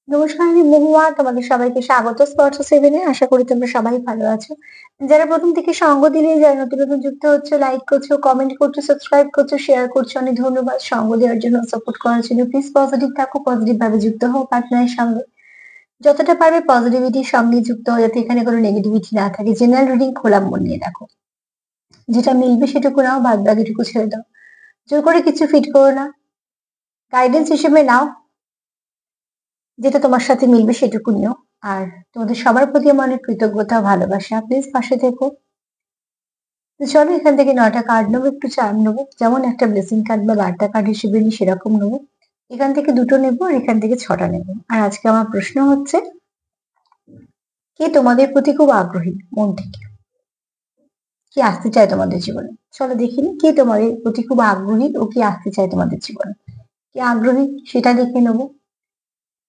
নমস্কার, আমি মহুয়া। তোমাদের সবাইকে স্বাগত স্পর্শ সেভেনে। আশা করি তোমরা সবাই ভালো আছো। যারা প্রথম থেকে সঙ্গ দিলে, যারা নতুন নতুন যুক্ত হচ্ছে, লাইক করছো, কমেন্ট করছো, সাবস্ক্রাইব করছো, শেয়ার করছো, অনেক ধন্যবাদ। সঙ্গ দেওয়ার জন্য, সাপোর্ট করার জন্য। প্লিজ পজিটিভ থাকো, পজিটিভ ভাবে যুক্ত হও পার্টনারের সঙ্গে। যতটা পারবে পজিটিভিটির সঙ্গে যুক্ত হও, যাতে এখানে কোনো নেগেটিভিটি না থাকে। জেনারেল রিডিং খোলা মন নিয়ে দেখো, যেটা মিলবে সেটুকু নাও, বাদ বাকিটুকু ছেড়ে দাও। জোর করে কিছু ফিট করো না, গাইডেন্স হিসেবে নাও, যেটা তোমার সাথে মিলবে সেটুকু নিও। আর তোমাদের সবার প্রতি আমার অনেক কৃতজ্ঞতা ও ভালোবাসা। প্লিজ পাশে থেকো। তো চলো এখান থেকে 9টা কার্ড নেবো, একটু চার্ম নেবো, যেমন একটা ব্লেসিং কার্ড বা বার্তা কার্ড হিসেবে নিই সেরকম নেবো। এখান থেকে 2টো নেবো আর এখান থেকে 6টা নেবো। আর আজকে আমার প্রশ্ন হচ্ছে, কে তোমাদের প্রতি খুব আগ্রহী মন থেকে? কি আসতে চায় তোমাদের জীবনে? চলো দেখিনি কে তোমাদের প্রতি খুব আগ্রহী ও কি আসতে চায় তোমাদের জীবনে। কে আগ্রহী সেটা দেখে নেবো,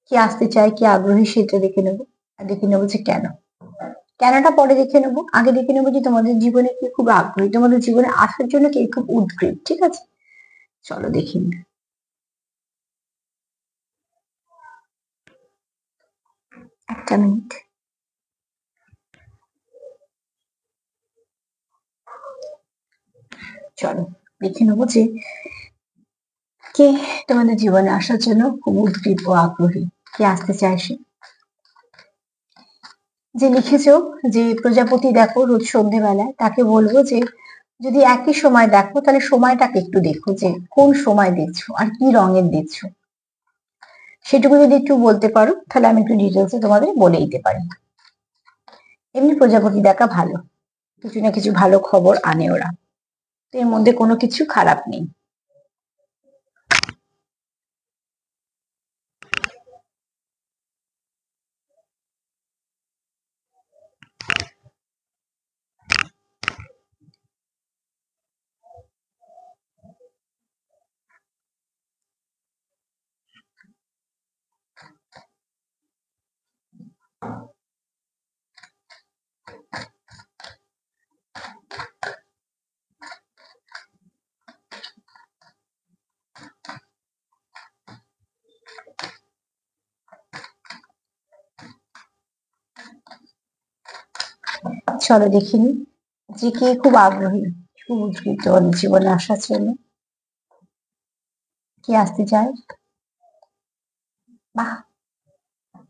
কি আসতে চায়, কি আগ্রহী সেটা দেখে নেবো। আর দেখে নেবো যে কেন। কেনটা পরে দেখে নেবো, আগে দেখে নেবো যে তোমাদের জীবনে কে খুব আগ্রহী, তোমাদের জীবনে আসার জন্য কে খুব উদ্গ্রীব। ঠিক আছে, চলো দেখি। একটা মিনিট। চলো দেখে নেবো যে কে তোমাদের জীবনে আসার জন্য খুব উদ্গ্রীব ও আগ্রহী, কে আসতে চায় সে। যে লিখেছো যে প্রজাপতি দেখো রোজ সন্ধেবেলায়, তাকে বলবো যে যদি একই সময় দেখো তাহলে সময়টাকে একটু দেখো, যে কোন সময় দেখছো আর কি রঙের দেখছো, সেটুকু যদি একটু বলতে পারো তাহলে আমি একটু ডিটেলসে তোমাদের বলে দিতে পারি। এমনি প্রজাপতি দেখা ভালো, কিছু না কিছু ভালো খবর আনে ওরা, তো এর মধ্যে কোনো কিছু খারাপ নেই। চলো দেখিনি যে কে খুব আগ্রহী, খুব উদ্গ্রীব তোমাদের জীবনে আসার জন্য, কি আসতে চায়। বাহ,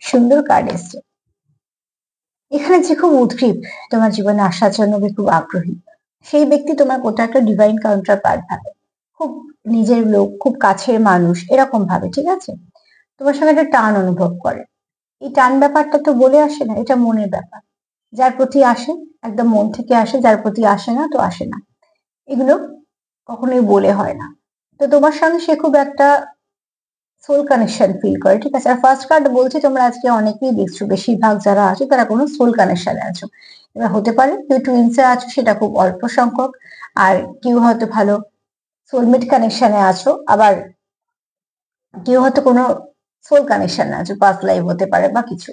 সুন্দর কার্ড এসছে। এখানে যে খুব উদ্গ্রীব তোমার জীবনে আসার জন্য, যে খুব আগ্রহী, সেই ব্যক্তি তোমার কোথাও একটা ডিভাইন কাউন্টার পার্ট ভাবে, খুব নিজের লোক, খুব কাছের মানুষ এরকম ভাবে। ঠিক আছে, তোমার সঙ্গে একটা টান অনুভব করে। এই টান ব্যাপারটা তো বলে আসে না, এটা মনের ব্যাপার। যার প্রতি আসে একদম মন থেকে আসে, যার প্রতি আসে না তো আসে না। এগুলো কখনোই বলে হয় না। তো তোমার সঙ্গে সে খুব একটা সোল কানেকশন ফিল করে। ঠিক আছে, আর ফার্স্ট কার্ড বলছি তোমরা আজকে অনেকেই দেখছো, বেশিরভাগ যারা আছে তারা কোনো সোল কানেকশনে আছো। এবার হতে পারে কেউ টুইন্সে আছো, সেটা খুব অল্প সংখ্যক। আর কেউ হয়তো ভালো সোলমেট কানেকশনে আছো, আবার কেউ হয়তো কোনো সোল কানেকশনে আছো, পাস্ট লাইফ হতে পারে বা কিছু।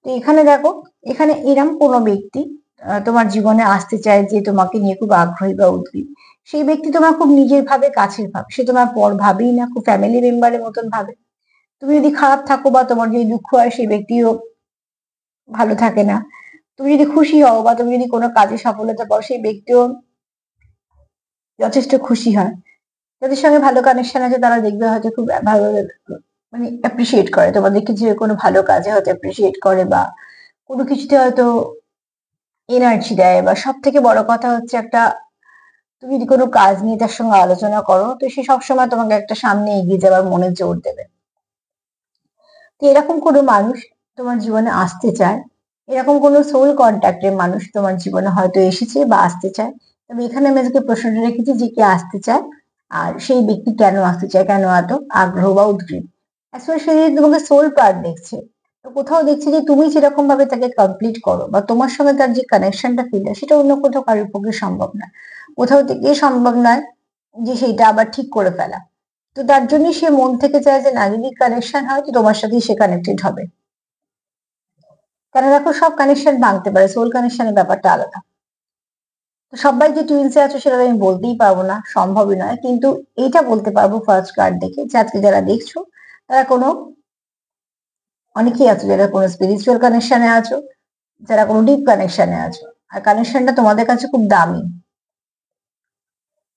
তো এখানে দেখো, এখানে এরম কোনো ব্যক্তি তোমার জীবনে আসতে চায় যে তোমাকে নিয়ে খুব আগ্রহী বা উদ্গ্রীব। সেই ব্যক্তি তোমার খুব নিজের ভাবে, কাছের ভাবে, সে তোমার পর ভাবেই না, খুব ফ্যামিলি মেম্বারের মতন ভাবে। তুমি যদি খারাপ থাকো বা তোমার যদি দুঃখ হয়, সেই ব্যক্তিও ভালো থাকে না। তুমি যদি খুশি হও বা তুমি যদি কোনো কাজে সফলতা পাও, সেই ব্যক্তিও যথেষ্ট খুশি হয়। যাদের সঙ্গে ভালো কানেকশন আছে তারা দেখবে হয়তো খুব ভালো, মানে অ্যাপ্রিসিয়েট করে তোমাদেরকে, যে কোনো ভালো কাজে হয়তো অ্যাপ্রিসিয়েট করে বা কোনো কিছুতে হয়তো এনার্জি দেয়। বা সব থেকে বড় কথা হচ্ছে, একটা তুমি যদি কোনো কাজ নিয়ে তার সঙ্গে আলোচনা করো, তো সে সবসময় তোমাকে একটা সামনে এগিয়ে যাওয়ার মনে জোর দেবে। তো এরকম কোনো মানুষ তোমার জীবনে আসতে চায়, এরকম কোনো সোল কন্ট্যাক্টের মানুষ তোমার জীবনে হয়তো এসেছে বা আসতে চায়। তবে এখানে আমি আজকে প্রশ্নটা রেখেছি যে কে আসতে চায়, আর সেই ব্যক্তি কেন আসতে চায়, কেন এত আগ্রহ বা উদ্গ্রীব। আসলে সে যদি তোমাকে সোল পার্ট দেখছে, তো কোথাও দেখছে যে তুমি যেরকম ভাবে তাকে কমপ্লিট করো বা তোমার সঙ্গে তার যে কানেকশনটা ফিল হয়, সেটা অন্য কোথাও কারোর পক্ষে সম্ভব না। কোথাও থেকে সম্ভব নয় যে সেইটা আবার ঠিক করে ফেলা। তো তার জন্য সে মন থেকে চায় যে না, যদি কানেকশন হয় তো তোমার সাথেই সে কানেক্টেড হবে। কারণ দেখো, সব কানেকশন ভাঙতে পারে, সোল কানেকশনের ব্যাপারটা আলাদা। তো সবাই যে টুইন্সে আছে সেটা তো আমি বলতেই পারবো না, সম্ভবই নয়। কিন্তু এইটা বলতে পারবো ফার্স্ট কার্ড দেখে যে আজকে যারা দেখছো, তারা কোনো অনেকেই আছো যারা কোনো স্পিরিচুয়াল কানেকশনে আছো, যারা কোনো ডিপ কানেকশনে আছো, আর কানেকশনটা তোমাদের কাছে খুব দামি।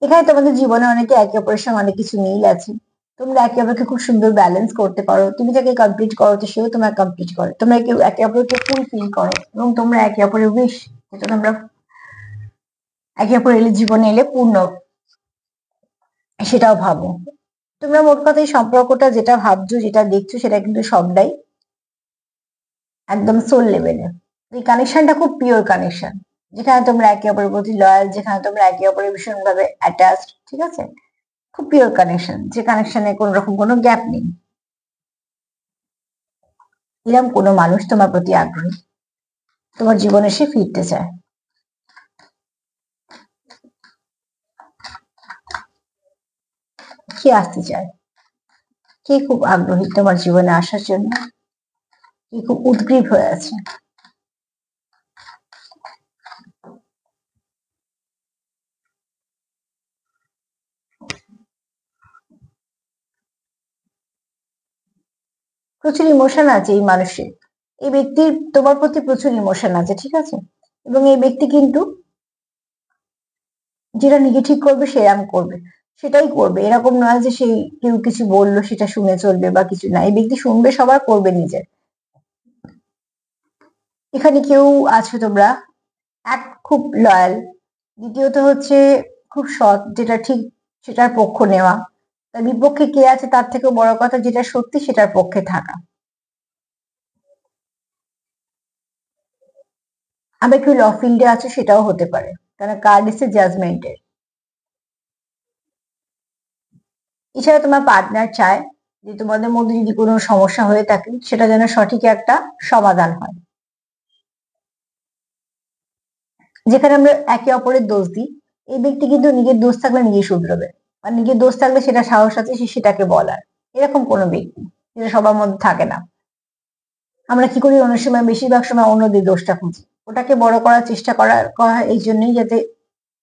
এখানে তোমাদের জীবনে অনেকে একে অপরের সঙ্গে অনেক কিছু মিল আছে। তোমরা একে অপরকে খুব সুন্দর ব্যালেন্স করতে পারো, তুমি যাকে কমপ্লিট করো তো সেও তোমার কমপ্লিট করে, তোমরা কেউ একে অপরকে ফুল ফিল করো, এবং তোমরা একে অপরের উইশ, যেটা তোমরা একে অপর এলে জীবনে এলে পূর্ণ, সেটাও ভাবো। তোমরা মোট কথা এই সম্পর্কটা যেটা ভাবছো, যেটা দেখছো, সেটা কিন্তু সবটাই একদম সোল লেভেলে। এই কানেকশনটা খুব পিওর কানেকশন, যেখানে তোমরা একে অপরের প্রতি লয়াল, যেখানে তোমরা একে অপরের ভীষণ ভাবে অ্যাটাচড, ঠিক আছে? খুব পিওর কানেকশন, যে কানেকশনে কোনো রকম কোনো গ্যাপ নেই। এরকম কোনো মানুষ তোমার প্রতি আগ্রহী, তোমার জীবনে সে ফিরতে চায়। কে আসতে চায়? কে খুব আগ্রহী তোমার জীবনে আসার জন্য? কে খুব উদ্গ্রীব হয়ে আছে? প্রচুর ইমোশন আছে এই মানুষের, এই ব্যক্তির তোমার প্রতি প্রচুর ইমোশন আছে, ঠিক আছে? এবং এই ব্যক্তি কিন্তু যেটা নিজে ঠিক করবে সেরকম করবে, সেটাই করবে। এরকম নয় যে সেই কেউ কিছু বললো সেটা শুনে চলবে বা কিছু না, এই ব্যক্তি শুনবে সবার, করবে নিজের। এখানে কেউ আছো তোমরা, এক খুব লয়াল, দ্বিতীয়ত হচ্ছে খুব সৎ, যেটা ঠিক সেটার পক্ষ নেওয়া, তার বিপক্ষে কে আছে তার থেকেও বড় কথা যেটা সত্যি সেটার পক্ষে থাকা। আবার কেউ ল ফিল্ডে আছে, সেটাও হতে পারে, কারণ কার্ড এসে জাজমেন্টের। এছাড়া তোমার পার্টনার চায় যে তোমাদের মধ্যে যদি কোনো সমস্যা হয়ে থাকে সেটা যেন সঠিক একটা সমাধান হয়, যেখানে আমরা একে অপরের দোষ দিই। এই ব্যক্তি কিন্তু নিজের দোষ থাকলে নিজে শুধরোবে, আর নিজের দোষ থাকলে সেটা সাহস আছে সে সেটাকে বলার। এরকম কোনো ব্যক্তি, যেটা সবার মধ্যে থাকে না। আমরা কি করি অনেক সময়, বেশিরভাগ সময় অন্যদের দোষটা খুঁজি, ওটাকে বড় করার চেষ্টা করা হয় এই জন্যই, যাতে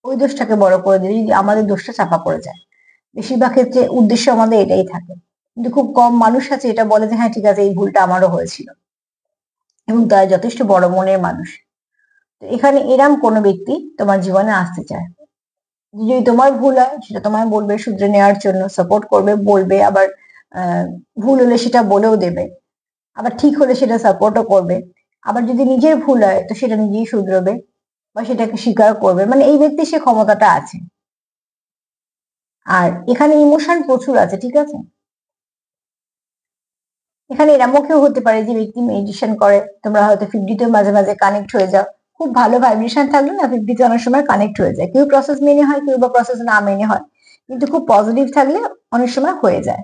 ওই দোষটাকে বড় করে দিলে যদি আমাদের দোষটা চাপা পড়ে যায়। বেশিরভাগ ক্ষেত্রে উদ্দেশ্য আমাদের এটাই থাকে, কিন্তু খুব কম মানুষ আছে এটা বলে যে হ্যাঁ ঠিক আছে এই ভুলটা আমারও হয়েছিল, এবং তারা যথেষ্ট বড় মনের মানুষ। তো এখানে এরম কোনো ব্যক্তি তোমার জীবনে আসতে চায়, যদি তোমার ভুল হয় সেটা তোমায় বলবে, শুধরে নেওয়ার জন্য সাপোর্ট করবে, বলবে, আবার ভুল হলে সেটা বলেও দেবে, আবার ঠিক হলে সেটা সাপোর্টও করবে, আবার যদি নিজের ভুল হয় তো সেটা নিজেই শুধরোবে বা সেটাকে স্বীকার করবে। মানে এই ব্যক্তি সে ক্ষমতাটা আছে। আর এখানে ইমোশন প্রচুর আছে, ঠিক আছে? এখানে এরমও কেউ হতে পারে যে ব্যক্তি মেডিটেশন করে, তোমরা হয়তো 50 মাঝে মাঝে কানেক্ট হয়ে যাও। খুব ভালো ভাইব্রেশন থাকলে না 50 অনেক সময় কানেক্ট হয়ে যায়, কেউ প্রসেস মেনে হয়, কেউ বা প্রসেস না মেনে হয়, কিন্তু খুব পজিটিভ থাকলে অনেক সময় হয়ে যায়।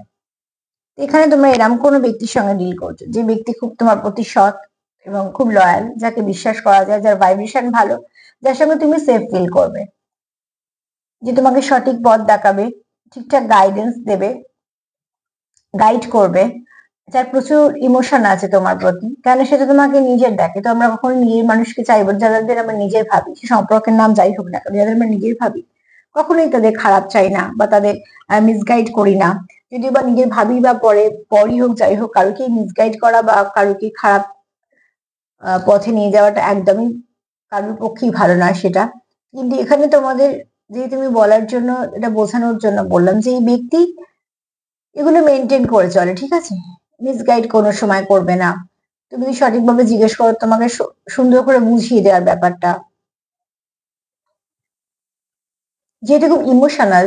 এখানে তোমরা এরম কোনো ব্যক্তির সঙ্গে ডিল করছো যে ব্যক্তি খুব তোমার প্রতি সৎ এবং খুব লয়াল, যাকে বিশ্বাস করা যায়, যার ভাইব্রেশন ভালো, যার সঙ্গে তুমি সেফ ফিল করবে, যে তোমাকে সঠিক পথ দেখাবে, ঠিকঠাক গাইডেন্স দেবে, গাইড করবে, যার প্রচুর ইমোশন আছে তোমার প্রতি, কেন সেটা তোমাকে নিজের দেখে। তো আমরা কখনো নিজের মানুষকে চাইবো, যাদের আমরা নিজের ভাবি, সে সম্পর্কের নাম যাই হোক না কেন, যাদের আমরা নিজের ভাবি, কখনোই তাদের খারাপ চাই না বা তাদের মিসগাইড করি না। যদিও বা নিজের ভাবি বা পরই হোক যাই হোক, কারোকে মিসগাইড করা বা কারোকে খারাপ পথে নিয়ে যাওয়াটা একদমই কারোর পক্ষেই ভালো নয় সেটা। কিন্তু এখানে তোমাদের, যে তুমি বলার জন্য, এটা বোঝানোর জন্য বললাম যে এই ব্যক্তি এগুলো মেনটেন করে চলে, ঠিক আছে? মিসগাইড কোনো সময় করবে না, তুমি যদি সঠিকভাবে জিজ্ঞেস করো তোমাকে সুন্দর করে বুঝিয়ে দেওয়ার ব্যাপারটা। যেহেতু খুব ইমোশনাল,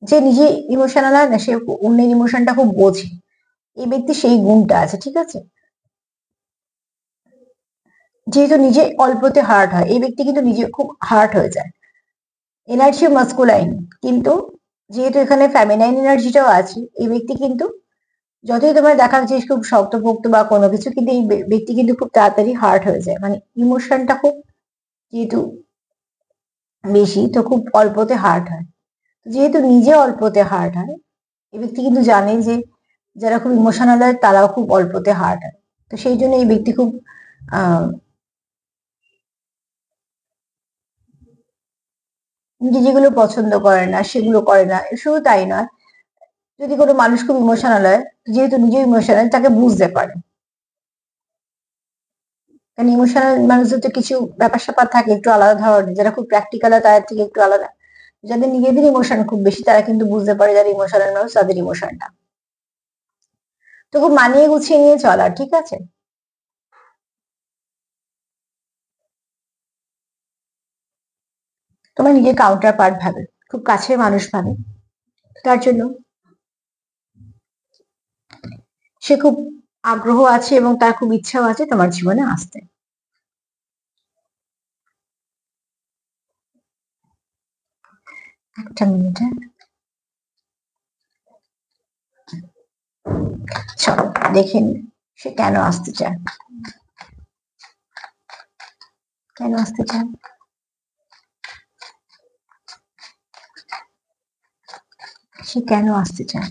যে নিজে ইমোশনাল হয় না সে অন্যের ইমোশনটা খুব বোঝে, এই ব্যক্তি সেই গুণটা আছে, ঠিক আছে? যেহেতু নিজে অল্পতে হার্ট হয়, এই ব্যক্তি কিন্তু নিজে খুব হার্ট হয়ে যায়। এনার্জি মাস্কুলাইন, কিন্তু যেহেতু এখানে ফ্যামিনাইন এনার্জিটাও আছে, এই ব্যক্তি কিন্তু যতই তোমার দেখা যাচ্ছে খুব শক্তপোক্ত বা কোনো কিছু, কিন্তু এই ব্যক্তি কিন্তু খুব তাড়াতাড়ি হার্ট হয়ে যায়, মানে ইমোশনটা খুব যেহেতু বেশি, তো খুব অল্পতে হার্ট হয়। যেহেতু নিজে অল্পতে হার্ট হয়, এই ব্যক্তি কিন্তু জানে যে যারা খুব ইমোশনাল হয় তারাও খুব অল্পতে হার্ট হয়। তো সেই জন্য এই ব্যক্তি খুব আহ নিজে যেগুলো পছন্দ করে না সেগুলো করে না, শুধু তাই নয়, যদি কোনো মানুষ খুব ইমোশনাল হয়, যেহেতু নিজে ইমোশনাল, তাকে বুঝতে পারে। কারণ ইমোশনাল মানুষদের তো কিছু ব্যাপার স্যাপার থাকে একটু আলাদা ধরনের, যারা খুব প্র্যাকটিক্যাল হয় তাদের থেকে একটু আলাদা। যাদের নিজেদের ইমোশন খুব বেশি তারা কিন্তু বুঝতে পারে যারা ইমোশনাল মানুষ তাদের ইমোশনটা। তো খুব মানিয়ে গুছিয়ে নিয়ে চলা, ঠিক আছে? তোমার নিজের কাউন্টার পার্ট ভাবে, খুব কাছের মানুষ ভাবে, তার জন্য সে খুব আগ্রহ আছে এবং তার খুব ইচ্ছাও আছে তোমার জীবনে আসতে। একটা মিনিট, হ্যাঁ, চলো দেখে নি সে কেন আসতে চায়, কেন আসতে চায়। সে কেন আসতে চায়?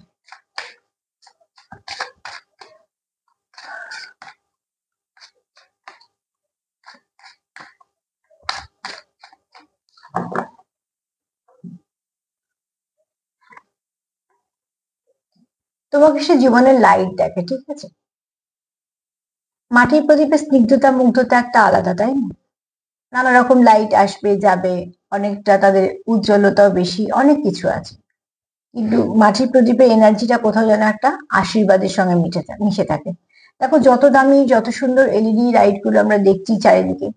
তোমাকে সে জীবনের লাইট দেখে, ঠিক আছে? মাটির প্রদীপের স্নিগ্ধতা মুগ্ধতা একটা আলাদা, তাই না? নানা রকম লাইট আসবে যাবে, অনেকটা তাদের উজ্জ্বলতাও বেশি, অনেক কিছু আছে। কিন্তু মাটির প্রদীপের এনার্জিটা কোথাও যেন একটা আশীর্বাদের সঙ্গে মিশে থাকে। দেখো যত দামি যত সুন্দর এলইডি লাইট গুলো আমরা দেখছি চারিদিকে,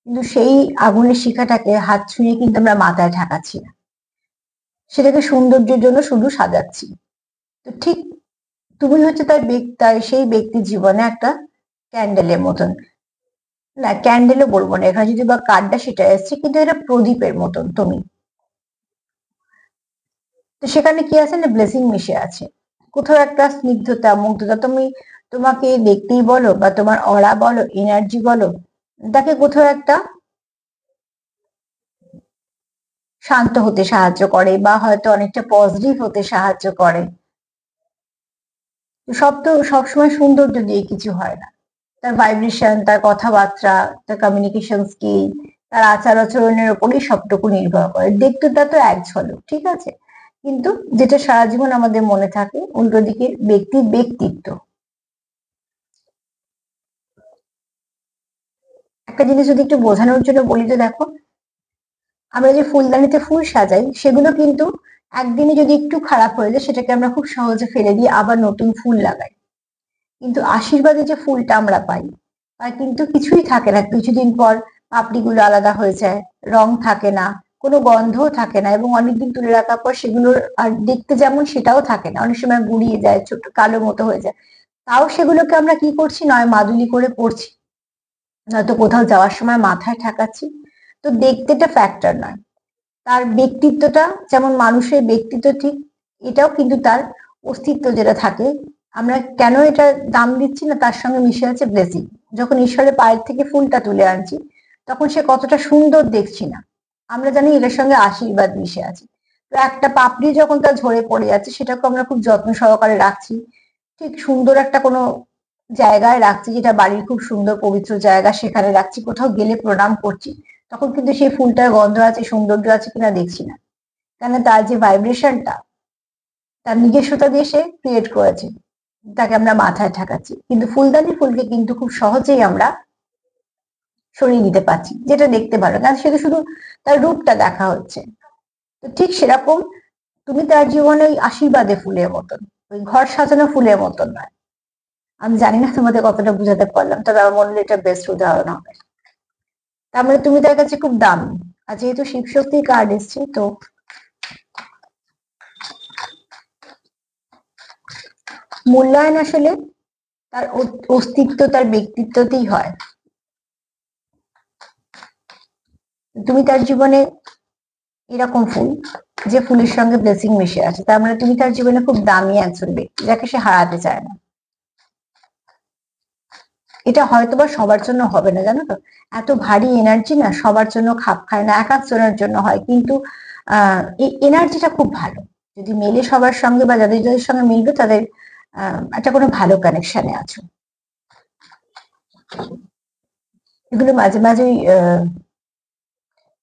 কিন্তু সেই আগুনের শিখাটাকে হাত ছুঁয়ে কিন্তু আমরা মাথায় ঠাকাচ্ছি না, সেটাকে সৌন্দর্যের জন্য শুধু সাজাচ্ছি। তো ঠিক তুমি হচ্ছে তার সেই ব্যক্তির জীবনে একটা ক্যান্ডেলের মতন, না ক্যান্ডেলও বলবো না, এখানে যদি বা কার্ডটা সেটা এসছে, কিন্তু এটা প্রদীপের মতন তুমি। তো সেখানে কি আছে না, ব্লেসিং মিশে আছে, কোথাও একটা স্নিগ্ধতা মুগ্ধতা। তোমাকে দেখতেই বলো বা তোমার অরা বলো এনার্জি বলো, তাকে কোথাও একটা শান্ত হতে সাহায্য করে বা হয়তো অনেকটা পজিটিভ হতে সাহায্য করে। সব তো সবসময় সৌন্দর্য দিয়ে কিছু হয় না, তার ভাইব্রেশন, তার কথাবার্তা, তার কমিউনিকেশন স্কিল, তার আচার আচরণের উপরেই সবটুকু নির্ভর করে। দেখতেটা তো এক ঝলক, ঠিক আছে, কিন্তু যেটা সারা জীবন আমাদের মনে থাকে উল্টো দিকের ব্যক্তির ব্যক্তিত্ব। একটা জিনিস যদি একটু বোঝানোর জন্য বলি, তো দেখো আমরা যে ফুলদানিতে ফুল সাজাই সেগুলো কিন্তু একদিনে যদি একটু খারাপ হয়ে যায় সেটাকে আমরা খুব সহজে ফেলে দিয়ে আবার নতুন ফুল লাগাই। কিন্তু আশীর্বাদে যে ফুলটা আমরা পাই তার কিন্তু কিছুই থাকে না, কিছুদিন পর পাপড়িগুলো আলাদা হয়ে যায়, রং থাকে না, কোনো গন্ধও থাকে না, এবং অনেকদিন তুলে রাখার পর সেগুলোর আর দেখতে যেমন সেটাও থাকে না, অনেক সময় গুঁড়িয়ে যায়, ছোট কালো মতো হয়ে যায়। তাও সেগুলোকে আমরা কি করছি, নয় মাদুলি করে পড়ছি, নয়তো কোথাও যাওয়ার সময় মাথায় ঠাকাচ্ছি। তো দেখতেটা ফ্যাক্টর নয়, তার ব্যক্তিত্বটা যেমন মানুষের ব্যক্তিত্ব, ঠিক এটাও কিন্তু তার অস্তিত্ব যেটা থাকে। আমরা কেন এটা দাম দিচ্ছি না, তার সঙ্গে মিশে আছে ব্লেসিং। যখন ঈশ্বরের পায়ের থেকে ফুলটা তুলে আনছি তখন সে কতটা সুন্দর দেখছি না, আমরা জানি এটার সঙ্গে আশীর্বাদ মিশে আছে। তো একটা পাপড়ি যখন তার ঝরে পড়ে যাচ্ছে সেটাকে আমরা খুব যত্ন সহকারে রাখছি, ঠিক সুন্দর একটা কোনো জায়গায় রাখছি, যেটা বাড়ির খুব সুন্দর পবিত্র জায়গা, সেখানে রাখছি, কোথাও গেলে প্রণাম করছি, তখন কিন্তু সেই ফুলটার গন্ধ আছে সৌন্দর্য আছে কিনা দেখছি না, কেন তার যে ভাইব্রেশনটা তার নিজস্বতা দিয়ে সে ক্রিয়েট করেছে, তাকে আমরা মাথায় ঠাকাচ্ছি। কিন্তু ফুলদানি ফুলকে কিন্তু খুব সহজেই আমরা সরিয়ে দিতে পারছি, যেটা দেখতে ভালো, কারণ সেটা শুধু তার রূপটা দেখা হচ্ছে। তো ঠিক সেরকম তুমি তার জীবনে ওই আশীর্বাদে ফুলের মতন, ওই ঘর সাজানো ফুলের মতন নয়। আমি জানি না তোমাদের কতটা বুঝাতে পারলাম, তবে আমার মনে হলো এটা বেস্ট উদাহরণ হবে। তার মানে তুমি তার কাছে খুব দামি। আর যেহেতু শিব শক্তির কার্ড এসছে, তো মূল্যায়ন আসলে তার অস্তিত্ব তার ব্যক্তিত্বতেই হয়। তুমি তার জীবনে এরকম ফুল, যে ফুলের সঙ্গে ব্লেসিং মিশে আছে, তার মানে তুমি তার জীবনে খুব দামি একজন ব্যক্তি যাকে সে হারাতে চায় না। এটা হয়তোবা সবার জন্য হবে না, জানো তো, এত ভারী এনার্জি না সবার জন্য খাপ খায় না, এক একজনের জন্য হয়, কিন্তু এই এনার্জিটা খুব ভালো। যদি মেলে সবার সঙ্গে বা যাদের যাদের সঙ্গে মিলবে তাদের একটা কোনো ভালো কানেকশনে আছো। এগুলো মাঝে মাঝে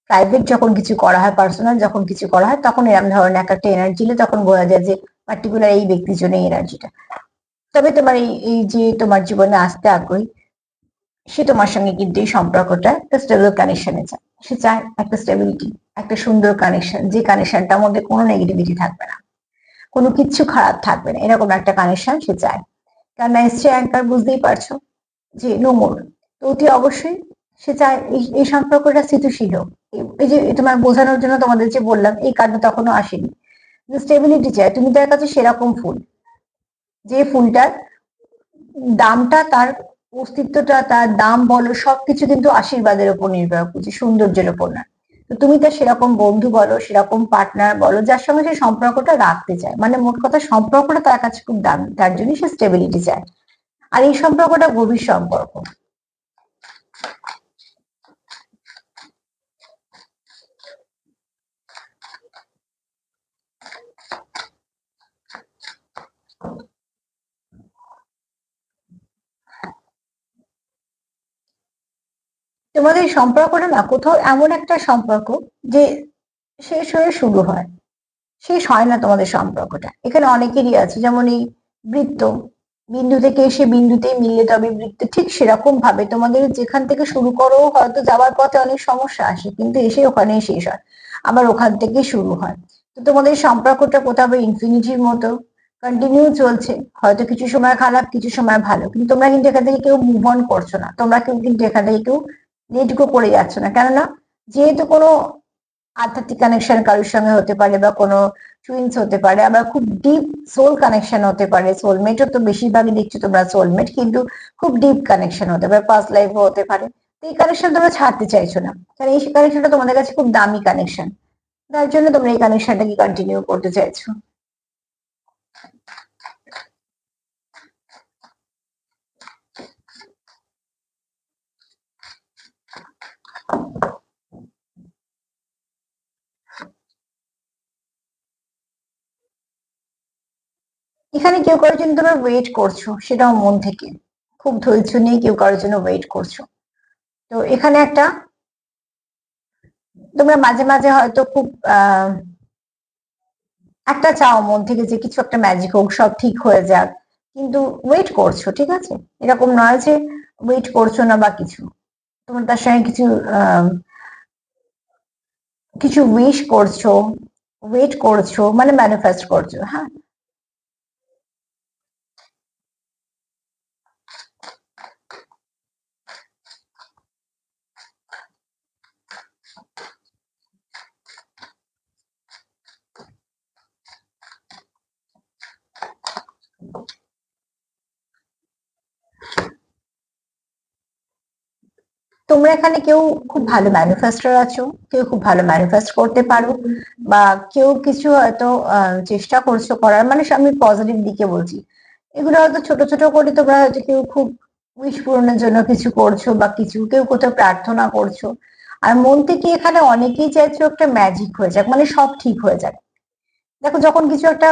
প্রাইভেট যখন কিছু করা হয়, পার্সোনাল যখন কিছু করা হয়, তখন এরকম ধরনের একটা এনার্জি তখন বোঝা যায় যে পার্টিকুলার এই ব্যক্তির জন্য এই এনার্জিটা। তবে তোমার এই যে তোমার জীবনে আসতে আগ্রহী, সে তোমার সঙ্গে কিন্তু এই সম্পর্কটা একটা স্টেবল কানেকশনে চায়। সে চায় একটা স্টেবিলিটি, একটা সুন্দর কানেকশন, যে কানেকশনটার মধ্যে কোনো নেগেটিভিটি থাকবে না, কোনো কিচ্ছু খারাপ থাকবে না, এরকম একটা কানেকশন সে চায়। কারণ এসছে অ্যাঙ্কার, বুঝতেই পারছো যে নো মোর। তো অতি অবশ্যই সে চায় এই সম্পর্কটা স্থিতিশীল হোক। এই যে তোমার বোঝানোর জন্য তোমাদের যে বললাম, এই কার্ডটা তখনও আসেনি। স্টেবিলিটি চায়। তুমি তার কাছে সেরকম ফুল, যে ফুলটার দামটা, তার অস্তিত্বটা, তার দাম বলো সবকিছু কিন্তু আশীর্বাদের উপর নির্ভর করছে, সৌন্দর্যের উপর না। তো তুমি তার সেরকম বন্ধু বলো, সেরকম পার্টনার বলো, যার সঙ্গে সে সম্পর্কটা রাখতে চায়। মানে মোট কথা সম্পর্কটা তার কাছে খুব দামি, তার জন্য সে স্টেবিলিটি চায়। আর এই সম্পর্কটা গভীর সম্পর্ক। তোমাদের সম্পর্কটা না কোথাও এমন একটা সম্পর্ক যে শেষ হয়ে শুরু হয়, শেষ হয় না তোমাদের সম্পর্কটা। এখানে অনেকেরই আছে, যেমন এই বৃত্ত, বিন্দু থেকে এসে বিন্দুতেই মিললে তবে বৃত্ত, ঠিক সেরকম ভাবে তোমাদের যেখান থেকে শুরু করো হয়তো যাওয়ার পথে অনেক সমস্যা আসে, কিন্তু এসে ওখানেই শেষ হয়, আবার ওখান থেকে শুরু হয়। তো তোমাদের সম্পর্কটা কোথাও ইনফিনিটির মতো কন্টিনিউ চলছে, হয়তো কিছু সময় খারাপ, কিছু সময় ভালো, কিন্তু তোমরা কিন্তু এখান থেকে কেউ মুভ অন করছো না, তোমরা কেউ কিন্তু এখান থেকে কেউ লেট গো করে যাচ্ছ না। কেননা যেহেতু কোনো আধ্যাত্মিক কানেকশন কারোর সঙ্গে হতে পারে, বা কোনো টুইন্স হতে পারে, আবার খুব ডিপ সোল কানেকশন হতে পারে, সোলমেটও তো বেশিরভাগই দেখছো তোমরা সোলমেট, কিন্তু খুব ডিপ কানেকশন হতে পারে, পাস্ট লাইফও হতে পারে। তো এই কানেকশন তোমরা ছাড়তে চাইছো না, কারণ এই কানেকশনটা তোমাদের কাছে খুব দামি কানেকশন, তার জন্য তোমরা এই কানেকশনটাকে কন্টিনিউ করতে চাইছো। এখানে কেউ কারোর জন্য তোমরা ওয়েট করছো, সেটাও মন থেকে খুব ধৈর্য নিয়ে কেউ কারোর জন্য ওয়েট করছো। তো এখানে একটা, তোমরা মাঝে মাঝে হয়তো খুব একটা চাও মন থেকে যে কিছু একটা ম্যাজিক হোক, সব ঠিক হয়ে যাক, কিন্তু ওয়েট করছো, ঠিক আছে? এরকম নয় যে ওয়েট করছো না বা কিছু, তোমরা তার সঙ্গে কিছু কিছু উইশ করছো, ওয়েট করছো, মানে ম্যানিফেস্ট করছো, হ্যাঁ। তোমরা এখানে কেউ খুব ভালো ম্যানিফেস্টার আছো, কেউ খুব ভালো ম্যানিফেস্ট করতে পারো, বা কেউ কিছু হয়তো চেষ্টা করছো করার, মানে আমি পজিটিভ দিকে বলছি। এগুলো হয়তো ছোট ছোট করে তোমরা হয়তো কেউ খুব উইশ পূরণের জন্য কিছু করছো, বা কিছু কেউ কোথাও প্রার্থনা করছো। আর মন থেকে এখানে অনেকেই চাইছো একটা ম্যাজিক হয়ে যাক, মানে সব ঠিক হয়ে যাক। দেখো যখন কিছু একটা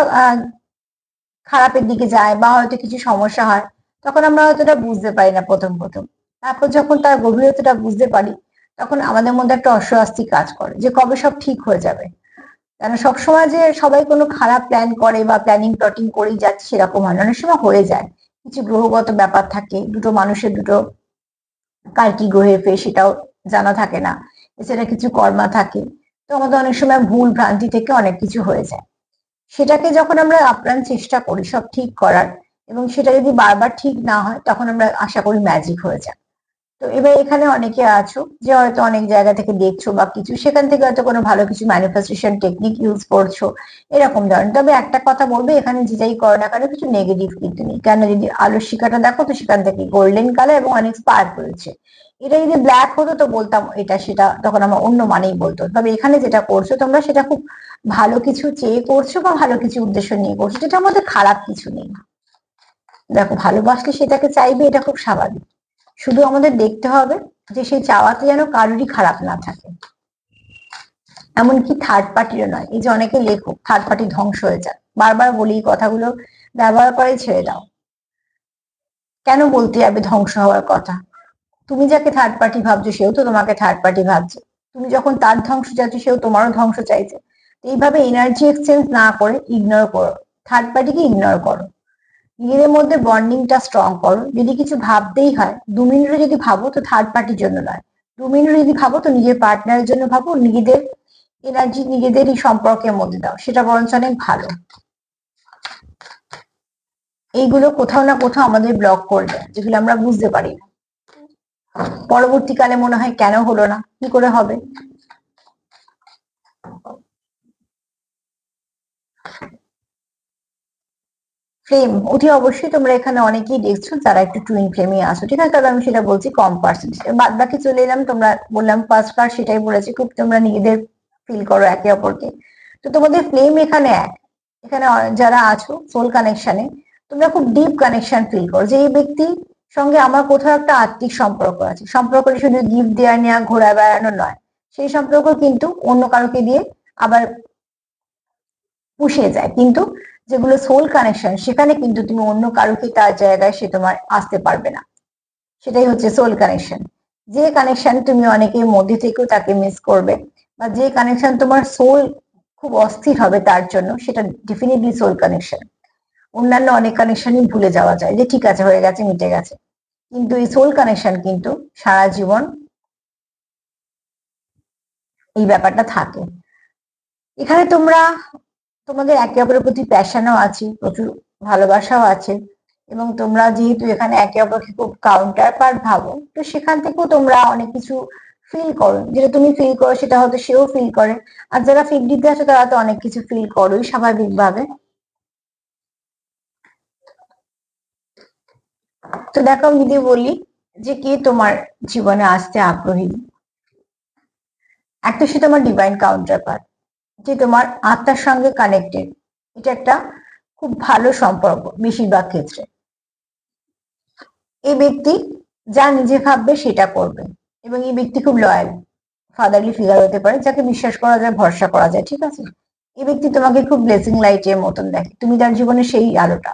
খারাপের দিকে যায়, বা হয়তো কিছু সমস্যা হয়, তখন আমরা হয়তো এটা বুঝতে পারি না প্রথম প্রথম। তারপর যখন তার গভীরতাটা বুঝতে পারি, তখন আমাদের মধ্যে একটা অস্বস্তি কাজ করে যে কবে সব ঠিক হয়ে যাবে। কেন সবসময় যে সবাই কোনো খারাপ প্ল্যান করে বা প্ল্যানিং প্লটিং করেই যাচ্ছে সেরকম হয় না, অনেক সময় হয়ে যায়। কিছু গ্রহগত ব্যাপার থাকে, দুটো মানুষের দুটো কার কি গ্রহে ফের সেটাও জানা থাকে না, এছাড়া কিছু কর্মা থাকে। তো আমাদের অনেক সময় ভুল ভ্রান্তি থেকে অনেক কিছু হয়ে যায়। সেটাকে যখন আমরা আপ্রাণ চেষ্টা করি সব ঠিক করার, এবং সেটা যদি বারবার ঠিক না হয়, তখন আমরা আশা করি ম্যাজিক হয়ে যায়। তো এবার এখানে অনেকে আছো যে হয়তো অনেক জায়গা থেকে দেখছো বা কিছু, সেখান থেকে হয়তো কোনো ভালো কিছু ম্যানিফেস্টেশন টেকনিক ইউজ করছো, এরকম ধরনের। তবে একটা কথা বলবে, এখানে যে যাই করো না কেন কিছু নেগেটিভ কিন্তু নেই। কেন, যদি আলোর শিখাটা দেখো তো সেখান থেকে গোল্ডেন কালার এবং অনেক স্পার্ক রয়েছে। এটা যদি ব্ল্যাক হতো তো বলতাম এটা সেটা, তখন আমার অন্য মানেই বলতো। তবে এখানে যেটা করছো তোমরা, সেটা খুব ভালো কিছু চেয়ে করছো, বা ভালো কিছু উদ্দেশ্য নিয়ে করছো, যেটার মধ্যে খারাপ কিছু নেই। দেখো ভালোবাসলে সেটাকে চাইবে, এটা খুব স্বাভাবিক। শুধু আমাদের দেখতে হবে যে সেই চাওয়াতে যেন কারোরই খারাপ না থাকে, এমনকি থার্ড পার্টিরও নয়। এই যে অনেকে লেখো থার্ড পার্টি ধ্বংস হয়ে যায়, বারবার বলি এই কথাগুলো, ব্যবহার করে ছেড়ে দাও। কেন বলতে যাবে ধ্বংস হওয়ার কথা? তুমি যাকে থার্ড পার্টি ভাবছো সেও তো তোমাকে থার্ড পার্টি ভাবছে। তুমি যখন তার ধ্বংস চাইছো, সেও তোমারও ধ্বংস চাইছে। এইভাবে এনার্জি এক্সচেঞ্জ না করে ইগনোর করো, থার্ড পার্টিকে ইগনোর করো, নিজেদের মধ্যে বন্ডিংটা স্ট্রং করো। যদি কিছু ভাবতেই হয় 2 মিনিটও যদি ভাবো তো থার্ড পার্টির জন্য নয়, 2 মিনিট যদি ভাবো তো নিজের পার্টনারের জন্য ভাবো, নিজেদের এনার্জি নিজেদের এই সম্পর্কের মধ্যে দাও, সেটা বরঞ্চ অনেক ভালো। এইগুলো কোথাও না কোথাও আমাদের ব্লক করে দেয়, যেগুলো আমরা বুঝতে পারি না। পরবর্তীকালে মনে হয় কেন হলো না, কি করে হবে। ফ্লেম অতি অবশ্যই তোমরা এখানে অনেকেই দেখছো যারা একটু টুইন ফ্লেমে আছো, ঠিক আছে, তবে আমি সেটা বলছি কম পার্সেন্ট। বাদ বাকি চলে এলাম, তোমরা বললাম ফার্স্ট কার্ড সেটাই বলেছি, খুব তোমরা নিজেদের ফিল করো একে অপরকে। তো তোমাদের ফ্লেম এখানে এখানে যারা আছো সোল কানেকশনে, তোমরা খুব ডিপ কানেকশন ফিল করো যে এই ব্যক্তির সঙ্গে আমার কোথাও একটা আত্মিক সম্পর্ক আছে। সম্পর্কটা শুধু গিফট দেওয়া নেওয়া ঘোরা বেড়ানো নয়, সেই সম্পর্ক কিন্তু অন্য কারোকে দিয়ে আবার পুষিয়ে যায়, কিন্তু যেগুলো সোল কানেকশন সেখানে কিন্তু তুমি অন্য কারোকে তার জায়গায় সে তোমার আসতে পারবে না। সেটাই হচ্ছে সোল কানেকশন। যে কানেকশন তুমি অনেকের মধ্যে থেকেও তাকে মিস করবে, বা যে কানেকশন তোমার সোল খুব অস্থির হবে তার জন্য, সেটা ডেফিনেটলি সোল কানেকশন। অন্যান্য অনেক কানেকশনই ভুলে যাওয়া যায় যে ঠিক আছে হয়ে গেছে মিটে গেছে, কিন্তু এই সোল কানেকশন কিন্তু সারা জীবন এই ব্যাপারটা থাকে। এখানে তোমরা তোমাদের একে অপরের প্রতি প্যাশনও আছে, প্রচুর ভালোবাসাও আছে, এবং তোমরা যেহেতু এখানে একে অপরকে খুব কাউন্টার পার্ট ভাবো, তো সেখান থেকেও তোমরা অনেক কিছু ফিল করো, যেটা তুমি ফিল করো সেটা হয়তো সেও ফিল করে। আর যারা 50-তে আছে তারা তো অনেক কিছু ফিল করোই স্বাভাবিকভাবে। তো দেখো আমি যদি বলি যে কে তোমার জীবনে আসতে আগ্রহী, একটা সে তোমার ডিভাইন কাউন্টার পার্ট, যে তোমার আত্মার সঙ্গে কানেক্টেড। এটা একটা খুব ভালো সম্পর্ক বেশিরভাগ ক্ষেত্রে। এই ব্যক্তি যা নিজে ভাববে সেটা করবে, এবং এই ব্যক্তি খুব লয়াল, ফাদারলি ফিগার হতে পারে, যাকে বিশ্বাস করা যায়, ভরসা করা যায়, ঠিক আছে। এই ব্যক্তি তোমাকে খুব ব্লেসিং লাইটের মতন দেখে, তুমি তার জীবনে সেই আলোটা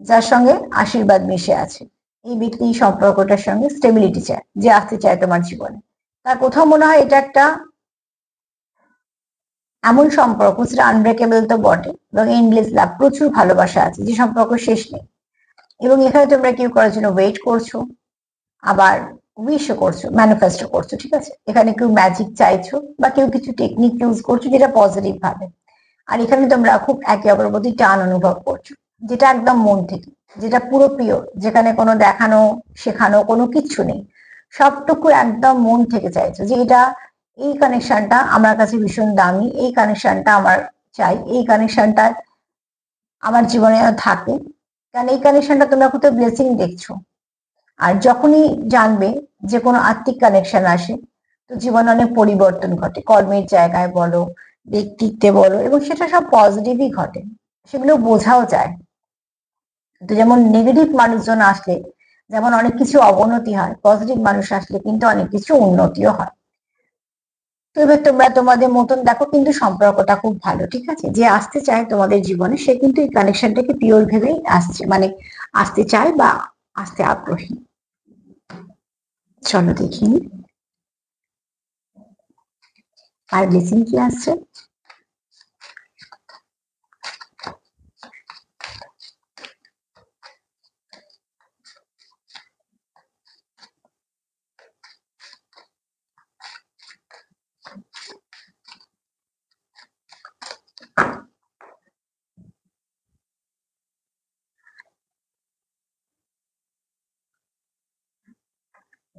যার সঙ্গে আশীর্বাদ মিশে আছে। এই ব্যক্তি এই সম্পর্কটার সঙ্গে স্টেবিলিটি চায়, যে আসতে চায় তোমার জীবনে। তার কোথাও মনে হয় এটা একটা এমন সম্পর্ক সেটা আনব্রেকেবল তো বটে, এবং এন্ডলেস লাভ, প্রচুর ভালোবাসা আছে যে সম্পর্ক শেষ নেই। এবং এখানে তোমরা কেউ করার জন্য ওয়েট করছো, আবার উইশও করছো, ম্যানিফেস্টো করছো, ঠিক আছে। এখানে কেউ ম্যাজিক চাইছো বা কেউ কিছু টেকনিক ইউজ করছো যেটা পজিটিভ ভাবে। আর এখানে তোমরা খুব একে অপরের প্রতি টান অনুভব করছো, যেটা একদম মন থেকে, যেটা পুরো পিওর, যেখানে কোনো দেখানো শেখানো কোনো কিচ্ছু নেই, সবটুকু একদম মন থেকে চাইছো যে এটা, এই কানেকশনটা আমার কাছে ভীষণ দামি, এই কানেকশনটা আমার চাই, এই কানেকশনটা আমার জীবনে থাকে। কারণ এই কানেকশনটা তোমরা কোথাও ব্লেসিং দেখছো। আর যখনই জানবে যে কোনো আত্মিক কানেকশন আসে, তো জীবনে অনেক পরিবর্তন ঘটে, কর্মের জায়গায় বলো, ব্যক্তিত্বে বলো, এবং সেটা সব পজিটিভই ঘটে, সেগুলো বোঝাও যায়। তো যেমন নেগেটিভ মানুষজন আসলে যেমন অনেক কিছু অবনতি হয়, পজিটিভ মানুষ আসলে কিন্তু অনেক কিছু উন্নতিও হয়। তো এবার তোমরা তোমাদের মতন দেখো, কিন্তু সম্পর্কটা খুব ভালো, ঠিক আছে। যে আসতে চায় তোমাদের জীবনে সে কিন্তু এই কানেকশনটাকে পিওর ভেবেই আসছে, মানে আসতে চায় বা আসতে আগ্রহী। চলো দেখি আর ব্লেসিং কি আসছে।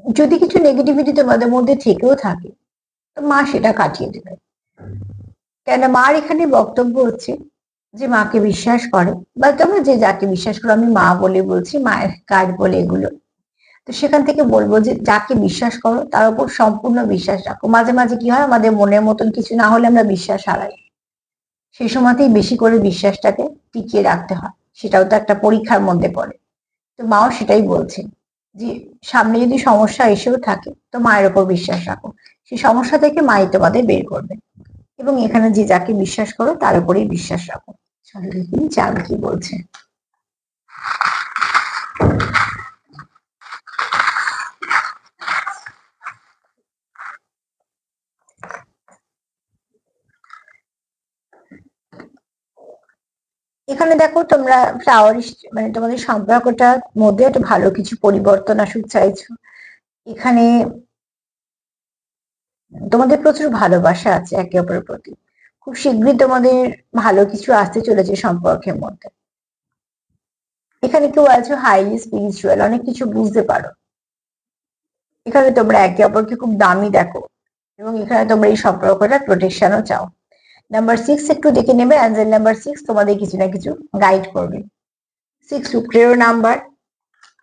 যদি কিছু নেগেটিভিটি তোমাদের মধ্যে থেকেও থাকে, তো মা সেটা কাটিয়ে দেবে। কেন মার এখানে বক্তব্য হচ্ছে যে মাকে বিশ্বাস করে, বা তোমরা যে যাকে বিশ্বাস করো, আমি মা বলে বলছি, মায়ের কাজ বলে এগুলো। তো সেখান থেকে বলবো যে যাকে বিশ্বাস করো তার উপর সম্পূর্ণ বিশ্বাস রাখো। মাঝে মাঝে কি হয়, আমাদের মনের মতন কিছু না হলে আমরা বিশ্বাস হারাই, সেই সময়তেই বেশি করে বিশ্বাসটাকে টিকিয়ে রাখতে হয়, সেটাও তো একটা পরীক্ষার মধ্যে পড়ে। তো মাও সেটাই বলছে যে সামনে যদি সমস্যা এসেও থাকে তো মায়ের উপর বিশ্বাস রাখো, সেই সমস্যা থেকে মাই তোমাদের বের করবে। এবং এখানে যে যাকে বিশ্বাস করো তার উপরেই বিশ্বাস রাখো। চলো দেখি চাঁদ কি বলছে। এখানে দেখো তোমরা ফ্লাওয়ার, মানে তোমাদের সম্পর্কটার মধ্যে একটা ভালো কিছু পরিবর্তন আসুক চাইছো। এখানে তোমাদের প্রচুর ভালোবাসা আছে একে অপরের প্রতি। খুব শীঘ্রই তোমাদের ভালো কিছু আসতে চলেছে সম্পর্কের মধ্যে। এখানে কেউ আছো হাইলি স্পিরিচুয়াল, অনেক কিছু বুঝতে পারো। এখানে তোমরা একে অপরকে খুব দামি দেখো এবং এখানে তোমরা এই সম্পর্কটা প্রোটেকশনও চাও। নাম্বার 6 একটু দেখে নেবে, অ্যাঞ্জেল নাম্বার 6 তোমাদের কিছু না কিছু গাইড করবে। 6 শুক্রেরও নাম্বার,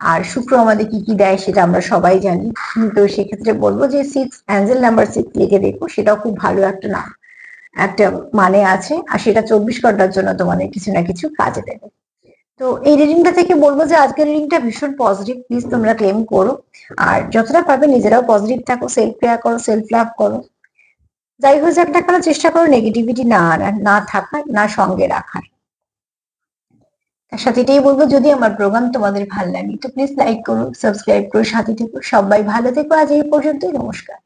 আর শুক্র আমাদের কি কি দেয় সেটা আমরা সবাই জানি। তো সেক্ষেত্রে বলবো যে 6 অ্যাঞ্জেল নাম্বার 6 লিখে দেখো, সেটাও খুব ভালো একটা নাম, একটা মানে আছে, আর সেটা 24 ঘন্টার জন্য তোমাদের কিছু না কিছু কাজে দেবে। তো এই রিডিংটা থেকে বলবো যে আজকের রিডিংটা ভীষণ পজিটিভ, প্লিজ তোমরা ক্লেম করো। আর যতটা পারবে নিজেরাও পজিটিভ থাকো, সেলফ কেয়ার করো, সেলফ লাভ করো। যাই হয়ে যাক না কেন, চেষ্টা করো নেগেটিভিটি না আনার, না থাকার, না সঙ্গে রাখার। তার সাথে এটাই বলবো, যদি আমার প্রোগ্রাম তোমাদের ভালো লাগে তো প্লিজ লাইক করো, সাবস্ক্রাইব করো, সাথে থেকো। সবাই ভালো থেকো, আজ এই পর্যন্তই, নমস্কার।